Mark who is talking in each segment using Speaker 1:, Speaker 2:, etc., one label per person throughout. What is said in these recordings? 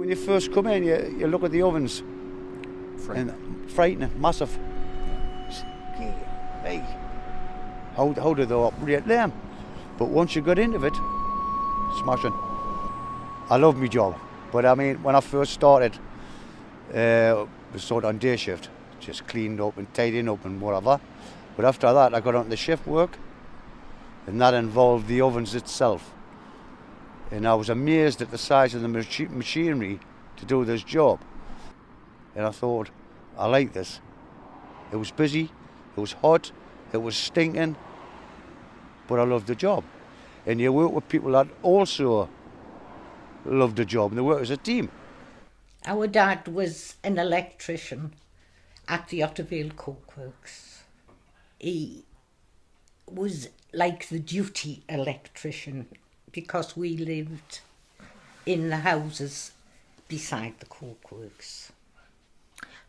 Speaker 1: when you first come in, you look at the ovens. Frightening, massive. Hey, how do they operate them? But once you got into it, smashing. I love my job, but I mean, when I first started, it was sort of on day shift, just cleaned up and tidying up and whatever. But after that, I got onto the shift work, and that involved the ovens itself. And I was amazed at the size of the machinery to do this job. And I thought, I like this. It was busy, it was hot, it was stinking, but I loved the job. And you work with people that also loved the job, and they work as a team.
Speaker 2: Our dad was an electrician at the Ottervale Cokeworks. He was like the duty electrician because we lived in the houses beside the Cokeworks.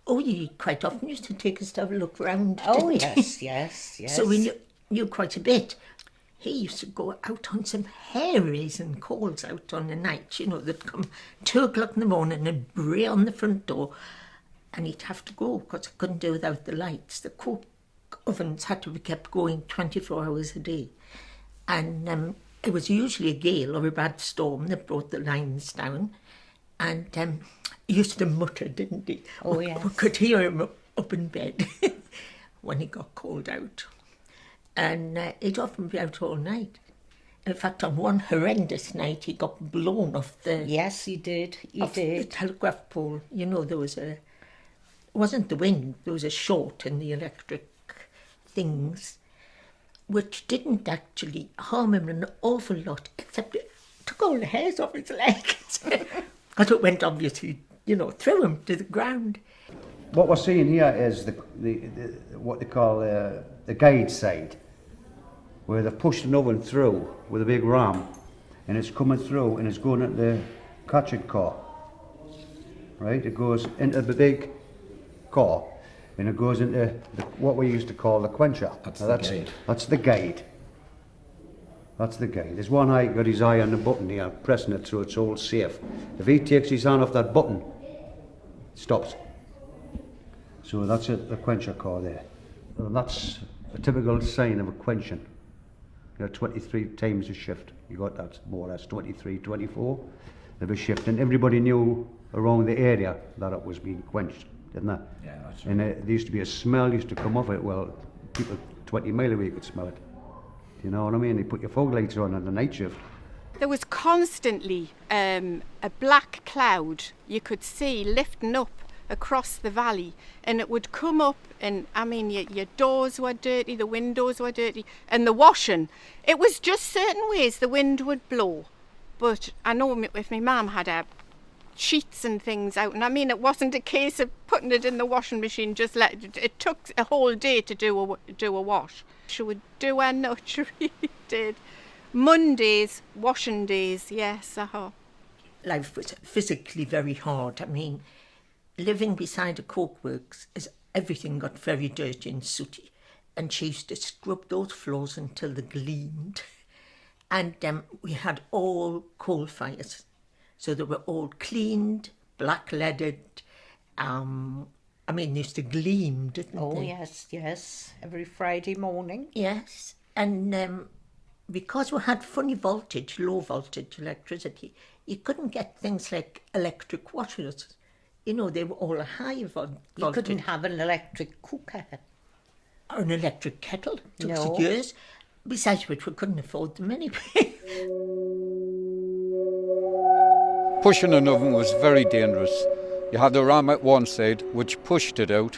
Speaker 3: Oh, you quite often used to take us to have a look round.
Speaker 2: Oh, yes, yes.
Speaker 3: So we knew quite a bit. He used to go out on some hair-raising calls out on the night, they'd come 2 o'clock in the morning and bray on the front door, and he'd have to go because I couldn't do without the lights. The coke ovens had to be kept going 24 hours a day. And it was usually a gale or a bad storm that brought the lines down. And he used to mutter, didn't he?
Speaker 2: Oh, yes.
Speaker 3: We could hear him up in bed when he got called out. And he'd often be out all night. In fact, on one horrendous night, he got blown off the...
Speaker 2: Yes, he did.
Speaker 3: The telegraph pole. There was it wasn't the wind, there was a short in the electric things, which didn't actually harm him an awful lot, except it took all the hairs off his legs. Because it went, obviously, through him to the ground.
Speaker 1: What we're seeing here is the what they call the guide side, where they've pushed an oven through with a big ram, and it's coming through and it's going at the catching core. Right, it goes into the big core, and it goes into what we used to call the quencher.
Speaker 4: That's the guide.
Speaker 1: That's the guide. That's the guide. There's one eye got his eye on the button here, pressing it so it's all safe. If he takes his hand off that button, it stops. So that's the quencher core there. And that's a typical sign of a quenching. 23 times a shift. You got that more or less 23, 24 of a shift. And everybody knew around the area that it was being quenched, didn't they?
Speaker 4: Yeah, that's right.
Speaker 1: And there used to be a smell used to come off it. Well, people 20 mile away could smell it. Do you know what I mean? They put your fog lights on the night shift.
Speaker 5: There was constantly a black cloud you could see lifting up across the valley, and it would come up, and I mean your doors were dirty, the windows were dirty, and the washing, it was just certain ways the wind would blow. But I know if my mum had sheets and things out, and I mean it wasn't a case of putting it in the washing machine, just it took a whole day to do a wash. She would do her nut, she really did. Mondays, washing days, yes,
Speaker 3: Life was physically very hard. I mean, living beside a Cokeworks, everything got very dirty and sooty, and she used to scrub those floors until they gleamed. And we had all coal fires, so they were all cleaned, black-leaded. They used to gleam, didn't they?
Speaker 2: Oh, yes, every Friday morning.
Speaker 3: Yes, and because we had funny voltage, low voltage electricity, you couldn't get things like electric washers. They were all high voltage.
Speaker 2: You couldn't have an electric cooker.
Speaker 3: Or an electric kettle. It took
Speaker 2: No.
Speaker 3: years. Besides which, we couldn't afford them anyway.
Speaker 6: Pushing an oven was very dangerous. You had the ram at one side, which pushed it out,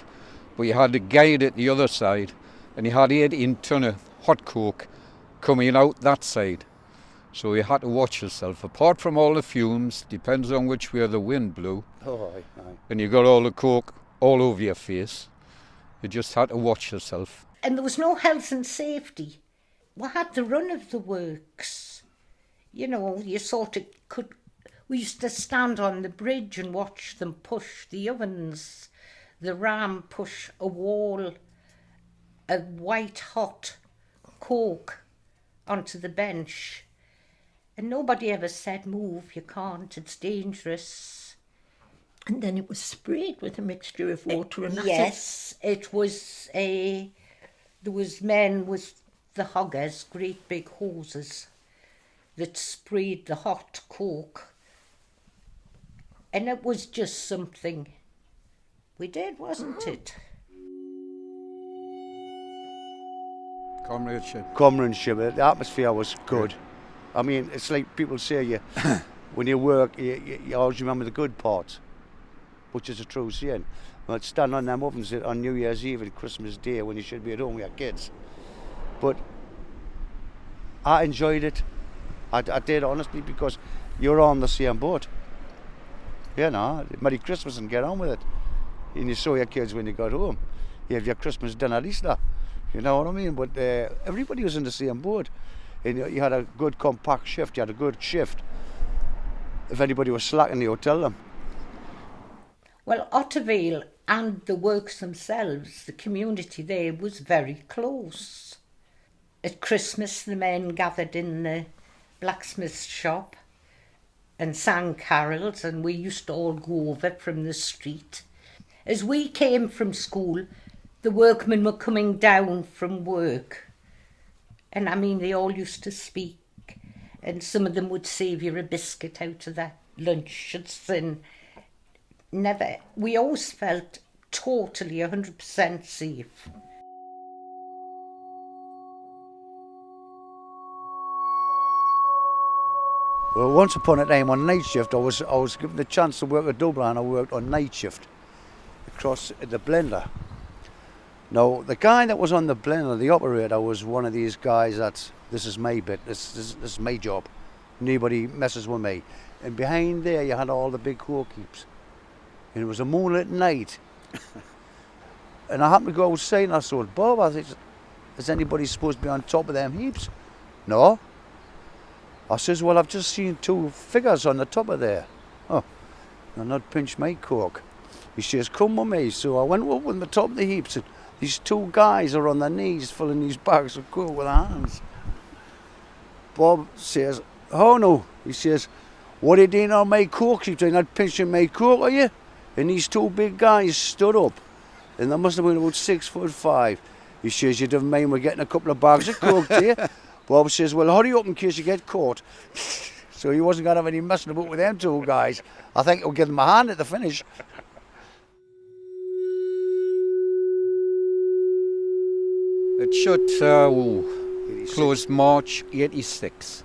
Speaker 6: but you had the guide at the other side, and you had 18 ton of hot coke coming out that side. So you had to watch yourself. Apart from all the fumes, depends on which way the wind blew, and you got all the coke all over your face. You just had to watch yourself.
Speaker 2: And there was no health and safety. We had the run of the works. You sort of could... We used to stand on the bridge and watch them push the ovens, the ram push a wall, a white hot coke onto the bench. And nobody ever said, move, you can't, it's dangerous.
Speaker 3: And then it was sprayed with a mixture of water and acid.
Speaker 2: Yes, it was there was men with the hoggers, great big hoses, that sprayed the hot coke. And it was just something we did, wasn't it?
Speaker 6: Comradeship.
Speaker 1: The atmosphere was good. I mean, it's like people say, when you work, you always remember the good parts, which is a true saying. Well, stand on them ovens on New Year's Eve and Christmas Day when you should be at home with your kids. But I enjoyed it. I did, honestly, because you're on the same boat. You know, Merry Christmas and get on with it. And you saw your kids when you got home. You have your Christmas dinner at Easter. You know what I mean? But everybody was in the same boat. And you had a good compact shift. You had a good shift. If anybody was slacking, you would tell them.
Speaker 2: Well, Ottervale and the works themselves, the community there was very close. At Christmas, the men gathered in the blacksmith's shop and sang carols, and we used to all go over from the street. As we came from school, the workmen were coming down from work. And I mean, they all used to speak, and some of them would save you a biscuit out of their lunches, and we always felt totally 100% safe.
Speaker 1: Well, once upon a time on night shift, I was given the chance to work at Dublin, and I worked on night shift across the blender. Now, the guy that was on the blender, the operator, was one of these guys this is my bit, this is my job. Nobody messes with me. And behind there, you had all the big coke heaps. And it was a moonlit night. And I happened to go outside and I saw Bob. I said, is anybody supposed to be on top of them heaps? No. I says, well, I've just seen two figures on the top of there. Oh, they're not pinch my coke. He says, come with me. So I went up on the top of the heaps, and these two guys are on their knees filling these bags of coke with their hands. Bob says, oh no. He says, what are you doing on my coke? You're not pinching my coke, are you? And these two big guys stood up, and they must have been about 6'5". He says, you don't mind we're getting a couple of bags of coke, do you? Bob says, well, hurry up in case you get caught. So he wasn't going to have any messing about with them two guys. I think he'll give them a hand at the finish.
Speaker 6: It shut closed March 86.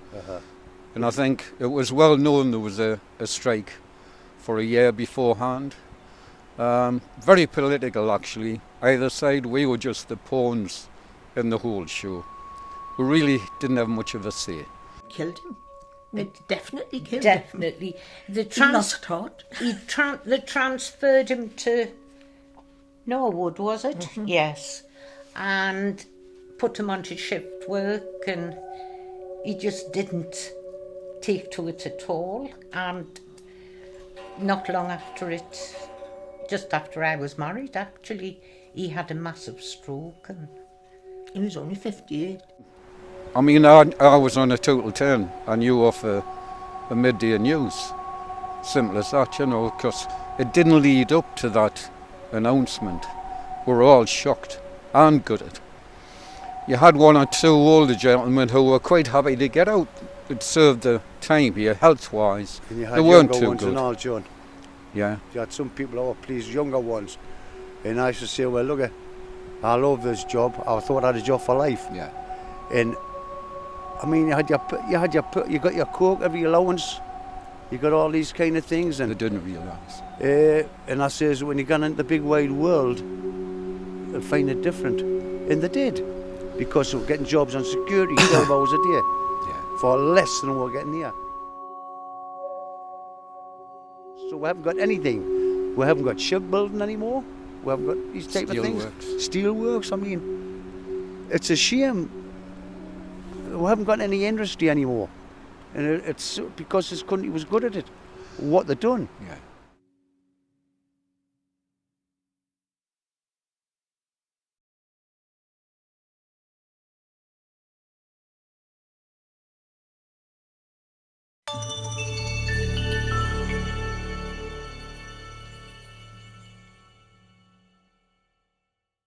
Speaker 6: And I think it was well known there was a strike for a year beforehand. Very political, actually. Either side, we were just the pawns in the whole show. We really didn't have much of a say.
Speaker 3: Killed him. It definitely killed
Speaker 2: Definitely.
Speaker 3: him. He lost heart.
Speaker 2: They transferred him to Norwood, was it?
Speaker 3: Mm-hmm.
Speaker 2: Yes. And put him onto shift work, and he just didn't take to it at all. And not long after it, just after I was married, actually, he had a massive stroke. And
Speaker 3: he was only 58.
Speaker 6: I mean, I was on a total turn. I knew off a midday news. Simple as that, you know, because it didn't lead up to that announcement. We were all shocked and gutted. You had one or two older gentlemen who were quite happy to get out. It served the time here, health-wise.
Speaker 1: And you had
Speaker 6: they weren't
Speaker 1: younger
Speaker 6: too
Speaker 1: ones
Speaker 6: good.
Speaker 1: and all, John.
Speaker 6: Yeah.
Speaker 1: You had some people who were pleased, younger ones. And I used to say, well, look, I love this job. I thought I had a job for life.
Speaker 6: Yeah.
Speaker 1: And I mean, you got your coke, every allowance, you got all these kind of things, and
Speaker 6: They didn't realise.
Speaker 1: and I says, when you get into the big wide world, they'll find it different, and they did, because we're getting jobs on security 12 hours a day
Speaker 6: Yeah.
Speaker 1: for less than we're getting here. So we haven't got anything. We haven't got shipbuilding anymore. We haven't got these type of things. Steelworks. I mean, it's a shame. We haven't got any industry anymore, and it's because this country was good at it. What they've done.
Speaker 6: Yeah.